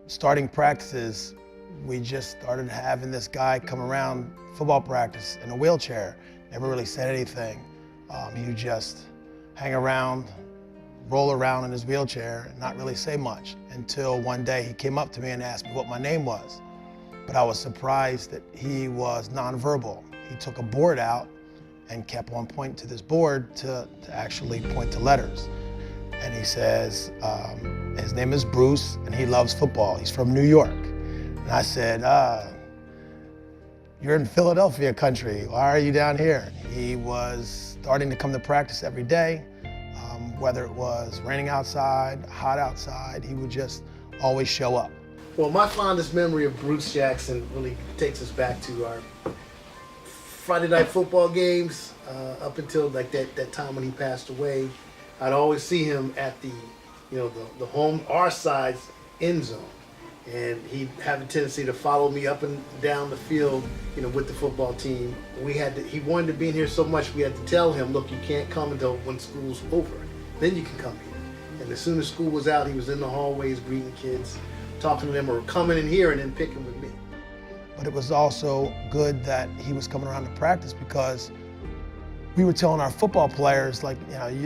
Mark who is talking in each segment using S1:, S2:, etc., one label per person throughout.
S1: Starting practices, we just started having this guy come around football practice in a wheelchair. Never really said anything. He would just hang around, roll around in his wheelchair, and not really say much, until one day he came up to me and asked me what my name was. But I was surprised that he was nonverbal. He took a board out and kept on pointing to this board to actually point to letters. And he says, his name is Bruce, and he loves football. He's from New York. And I said, you're in Philadelphia country. Why are you down here? He was starting to come to practice every day. Whether it was raining outside, hot outside, he would just always show up.
S2: Well, my fondest memory of Bruce Jackson really takes us back to our Friday night football games, up until like that time when he passed away. I'd always see him at the home, our side's end zone. And he'd have a tendency to follow me up and down the field, with the football team. He wanted to be in here so much, we had to tell him, look, you can't come until when school's over. Then you can come here. And as soon as school was out, he was in the hallways greeting kids, talking to them, or coming in here and then picking with me.
S1: But it was also good that he was coming around to practice, because we were telling our football players, like,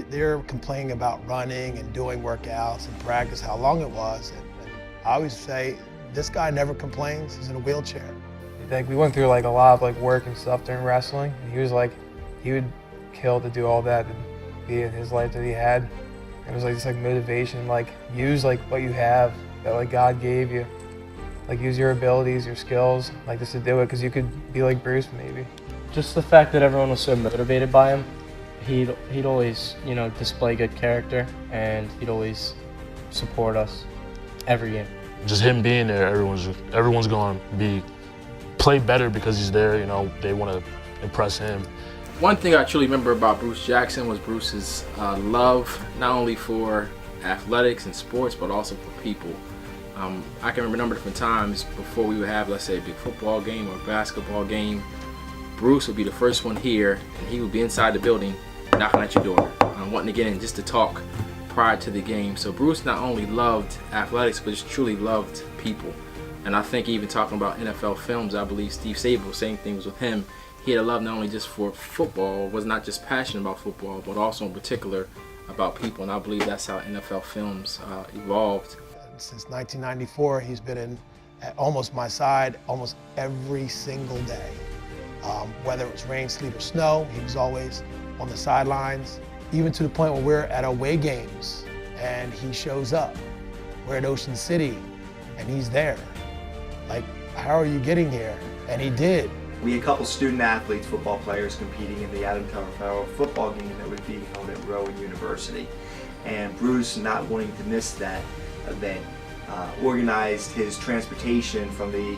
S1: they're complaining about running and doing workouts and practice, how long it was. And I always say, this guy never complains. He's in a wheelchair.
S3: Like, we went through like a lot of like work and stuff during wrestling. And he was like, he would kill to do all that, to be in his life that he had. It was like this like motivation, like use like what you have that like God gave you. Like use your abilities, your skills, like just to do it, because you could be like Bruce maybe.
S4: Just the fact that everyone was so motivated by him, he'd always, display good character, and he'd always support us every game.
S5: Just him being there, everyone's going to play better because he's there. They want to impress him.
S6: One thing I truly remember about Bruce Jackson was Bruce's love, not only for athletics and sports, but also for people. I can remember different times before we would have, let's say, a big football game or basketball game. Bruce would be the first one here, and he would be inside the building knocking at your door, wanting to get in just to talk prior to the game. So Bruce not only loved athletics, but just truly loved people. And I think even talking about NFL films, I believe Steve Sabol, same thing was with him. He had a love not only just for football, was not just passionate about football, but also in particular about people. And I believe that's how NFL films evolved.
S1: Since 1994, he's been at almost my side almost every single day. Whether it was rain, sleet, or snow, he was always on the sidelines, even to the point where we're at away games and he shows up. We're at Ocean City and he's there. Like, how are you getting here? And he did.
S7: We had a couple student athletes, football players, competing in the Adam Comerford football game that would be held at Rowan University. And Bruce, not wanting to miss that event, organized his transportation from the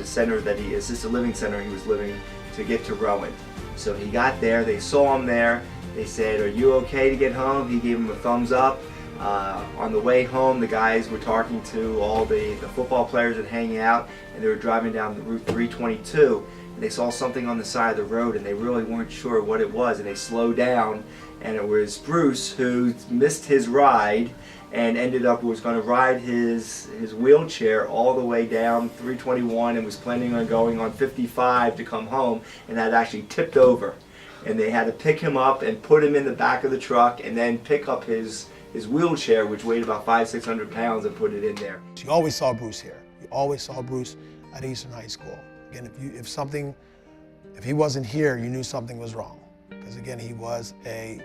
S7: center that assisted living center he was living to get to Rowan. So he got there, they saw him there, they said, "Are you okay to get home?" He gave him a thumbs up. On the way home, the guys were talking to all the football players that hanging out, and they were driving down the Route 322, and they saw something on the side of the road, and they really weren't sure what it was, and they slowed down, and it was Bruce, who missed his ride and ended up was going to ride his wheelchair all the way down 321 and was planning on going on 55 to come home, and that actually tipped over, and they had to pick him up and put him in the back of the truck and then pick up his wheelchair, which weighed about 500-600 pounds, and put it in there.
S1: You always saw Bruce here. You always saw Bruce at Eastern High School. Again, if he wasn't here, you knew something was wrong, because again, he was a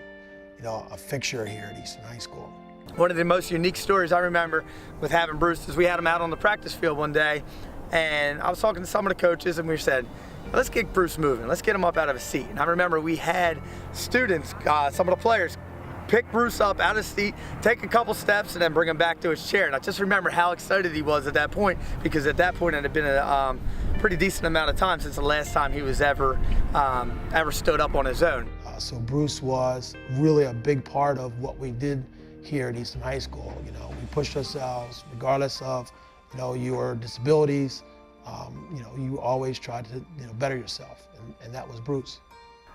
S1: fixture here at Eastern High School.
S8: One of the most unique stories I remember with having Bruce is we had him out on the practice field one day, and I was talking to some of the coaches, and we said, let's get Bruce moving. Let's get him up out of his seat. And I remember we had students, some of the players, pick Bruce up out of his seat, take a couple steps, and then bring him back to his chair. And I just remember how excited he was at that point, because at that point it had been a pretty decent amount of time since the last time he was ever stood up on his own.
S1: So Bruce was really a big part of what we did here at Eastern High School. You know, we pushed ourselves regardless of, you know, your disabilities. You know, you always tried to, you know, better yourself, and that was Bruce.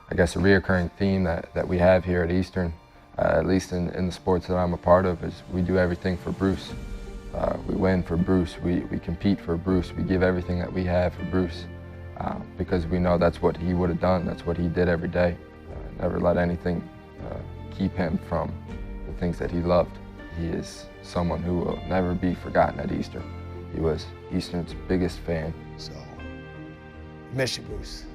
S9: I guess a reoccurring theme that we have here at Eastern, at least in the sports that I'm a part of, is we do everything for Bruce. We win for Bruce, we compete for Bruce, we give everything that we have for Bruce, because we know that's what he would have done, that's what he did every day. Never let anything keep him from the things that he loved. He is someone who will never be forgotten at Eastern. He was Eastern's biggest fan.
S1: So, miss you, Bruce.